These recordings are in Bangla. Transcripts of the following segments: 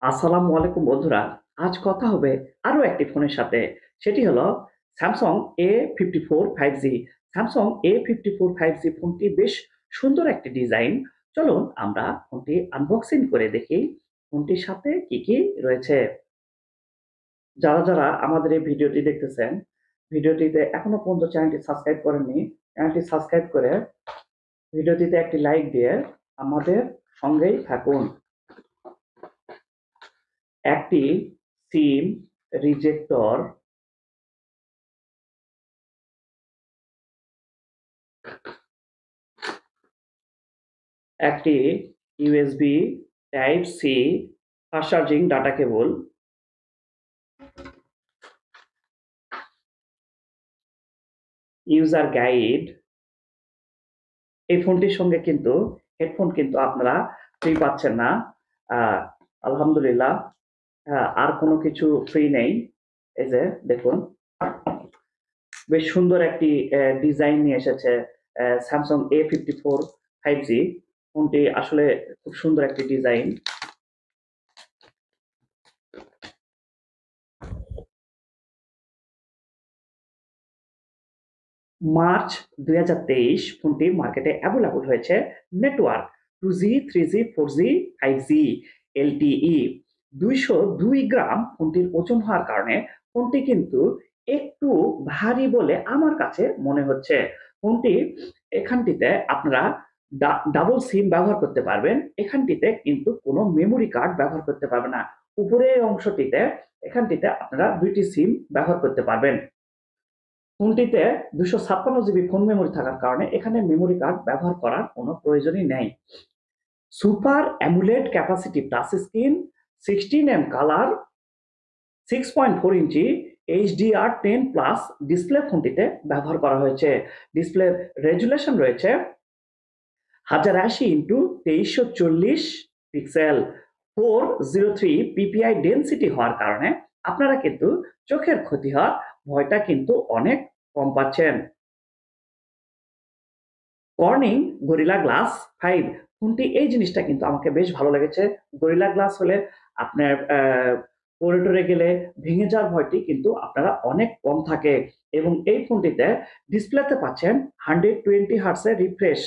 আসসালামু আলাইকুম বন্ধুরা। আজ কথা হবে আরো একটি ফোনের সাথে। সেটি হলো Samsung A54 5G। Samsung A54 5G ফোনটি বেশ সুন্দর একটি ডিজাইন। চলুন আমরা ফোনটি আনবক্সিং করে দেখি ফোনটির সাথে কি কি রয়েছে। যারা আমাদের এই ভিডিওটি দেখতেছেন, ভিডিওটিতে এখনো পর্যন্ত চ্যানেলটি সাবস্ক্রাইব করেননি, চ্যানেলটি সাবস্ক্রাইব করে ভিডিওটিতে একটি লাইক দিয়ে আমাদের সঙ্গেই থাকুন। একটি সিম রিজেক্টর, একটি USB type C fast charging data cable, user guide. এই ফোনটির সঙ্গে কিন্তু হেডফোন কিন্তু আপনারা ফ্রি পাচ্ছেন না। আহ, আলহামদুলিল্লাহ, আর কোনো কিছু ফ্রি নেই। এই যে দেখুন, বেশ সুন্দর একটি ডিজাইন নিয়ে এসেছে স্যামসাং A54 5G ফোনটি। আসলে খুব সুন্দর একটি ডিজাইন। মার্চ 2023 ফোনটি মার্কেটে অ্যাভেলেবল হয়েছে। Network 2G 3G 4G 5G LTE। 202 গ্রাম ফোনটির ওজন হওয়ার কারণে ফোনটি কিন্তু একটু ভারী বলে আমার কাছে মনে হচ্ছে। ফোনটি এখানটিতে আপনারা ডাবল সিম ব্যবহার করতে পারবেন। এখানটিতে কিন্তু কোনো মেমোরি কার্ড ব্যবহার করতে পারবেন না। উপরের অংশটিতে এখানটিতে আপনারা দুইটি সিম ব্যবহার করতে পারবেন। ফোনটিতে 256 জিবি ফোন মেমোরি থাকার কারণে এখানে মেমোরি কার্ড ব্যবহার করার কোনো প্রয়োজনই নেই। Super amulet capacity touch screen, 16 colour, 6.4 ইঞ্চি HDR10+ ডিসপ্লে ফোনটিতে ব্যবহার করা হয়েছে। ডিসপ্লে রেজুলেশন রয়েছে 1080x2340 পিক্সেল। 403 পিপিআই ডেন্সিটি হওয়ার কারণে আপনারা কিন্তু চোখের ক্ষতি হওয়ার ভয়টা কিন্তু অনেক কম পাচ্ছেন। কর্নিং গরিলা গ্লাস 5 ফোনটি, এই জিনিসটা কিন্তু আমাকে বেশ ভালো লেগেছে। গরিলা গ্লাস হলে আপনার করিডোরে গেলে ভেঙে যাওয়ার ভয়টি কিন্তু আপনারা অনেক কম থাকে। এবং এই ফোনটিতে ডিসপ্লেতে পাচ্ছেন 120 হার্টসের রিফ্রেশ।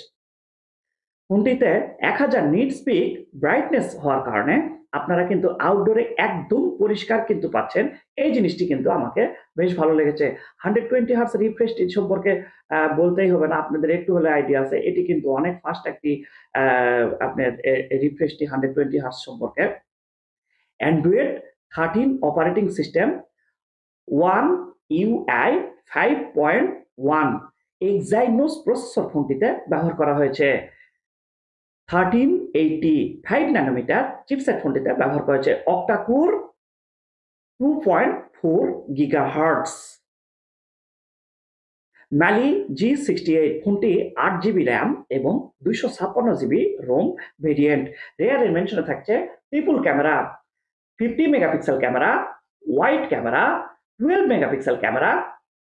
ফোনটিতে 1000 নিট স্পিক ব্রাইটনেস হওয়ার কারণে আপনারা কিন্তু আউটডোরে একদম পরিষ্কার কিন্তু পাচ্ছেন। এই জিনিসটি কিন্তু আমাকে বেশ ভালো লেগেছে। 120 হার্টস রিফ্রেশ সম্পর্কে বলতেই হবে না, আপনাদের একটু হলে আইডিয়া আছে। এটি কিন্তু অনেক ফাস্ট একটি আপনার রিফ্রেশটি 120 হার্টস সম্পর্কে। Android 13 operating system, 1UI 5.1 Exynos processor ফোনটিতে ব্যবহার করা হয়েছে। 1385 ন্যানোমিটার চিপসেট ফোনটিতে ব্যবহার করেছে। Octa-core 2.4 gigahertz. ম্যালি G68 ফোনটি 8 জিবি র্যাম এবং 256 জিবি রোম ভেরিয়েন্ট। রেয়ার মেনশনে থাকছে triple camera, 50 megapixel camera, wide camera, 12 megapixel camera,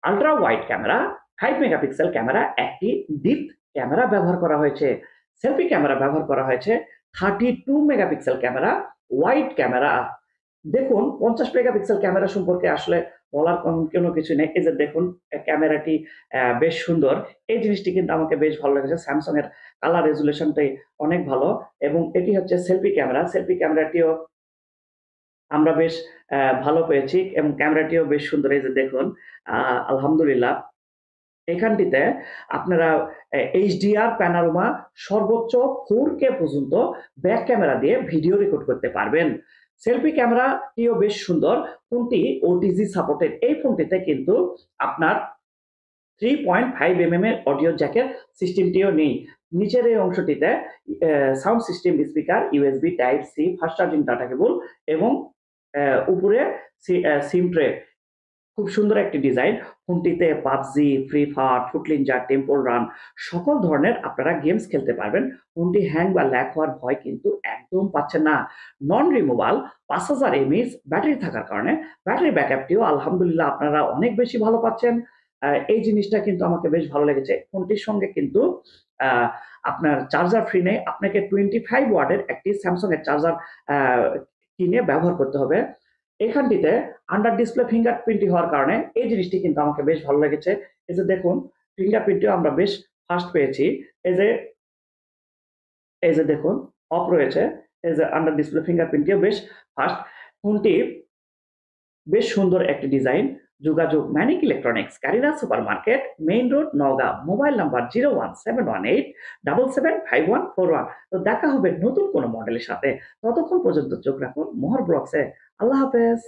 ultra wide camera, 5 megapixel camera, একটি ডিপ ক্যামেরা ব্যবহার করা হয়েছে। সেলফি ক্যামেরা ব্যবহার করা হয়েছে। 32 মেগাপিক্সেল ক্যামেরা, ওয়াইড ক্যামেরা। দেখুন, 50 মেগাপিক্সেল ক্যামেরা সম্পর্কে আসলে বলার কোনো কিছু নেই। এই যে দেখুন, ক্যামেরাটি বেশ সুন্দর। এই জিনিসটি কিন্তু আমাকে বেশ ভালো লেগেছে। স্যামসাং এর কালার রেজুলেশনটাই অনেক ভালো। এবং এটি হচ্ছে সেলফি ক্যামেরা। সেলফি ক্যামেরাটিও আমরা বেশ ভালো পেয়েছি এবং ক্যামেরাটিও বেশ সুন্দর। এই যে দেখুন, আলহামদুলিল্লাহ, এখানটিতে আপনারা এইচডিআর প্যানোরামা সর্বোচ্চ 4K পর্যন্ত ব্যাক ক্যামেরা দিয়ে ভিডিও রেকর্ড করতে পারবেন। সেলফি ক্যামেরাটিও বেশ সুন্দর। ফোনটি ওটিজি সাপোর্টেড। এই ফোনটিতে কিন্তু আপনার 3.5 mm এর অডিও জ্যাকের সিস্টেমটিও নেই। নিচের এই অংশটিতে sound system, speaker, USB type C, fast charging data cable এবং উপরে সিম ট্রে। খুব সুন্দর একটি ডিজাইন। ফোনটিতে পাবজি, ফ্রি ফায়ার, ফুটলিঞ্জার, টেম্পল রান সকল ধরনের আপনারা গেমস খেলতে পারবেন। ফোনটি হ্যাং বা ল্যাগ হওয়ার ভয় কিন্তু একদম পাচ্ছেন না। নন রিমুভাল 5000 এমএএইচ ব্যাটারি থাকার কারণে ব্যাটারি ব্যাকআপটিও আলহামদুলিল্লাহ আপনারা অনেক বেশি ভালো পাচ্ছেন। এই জিনিসটা কিন্তু আমাকে বেশ ভালো লেগেছে। ফোনটির সঙ্গে কিন্তু আপনার চার্জার ফ্রি নেই। আপনাকে 25 ওয়াটের একটি স্যামসাং এর চার্জার কিনে ব্যবহার করতে হবে। এখানটিতে আন্ডার ডিসপ্লে ফিঙ্গারপ্রিন্টই হওয়ার কারণে এই জিনিসটি কিন্তু আমাকে বেশ ভালো লেগেছে। এই যে দেখুন, ফিঙ্গারপ্রিন্টটিও আমরা বেশ ফাস্ট পেয়েছি। এই যে এই যে দেখুন, অফ রয়েছে। এই যে আন্ডার ডিসপ্লে ফিঙ্গারপ্রিন্টটিও বেশ ফাস্ট। ফোনটি বেশ সুন্দর একটি ডিজাইন। যোগাযোগ Manik electronics, Kareena super market, main road, Naogaon. Mobile number 01718775141। তো দেখা হবে নতুন কোনো মডেলের সাথে। ততক্ষণ পর্যন্ত চোখ রাখুন মোহর ব্লগসে। আল্লাহ হাফেজ।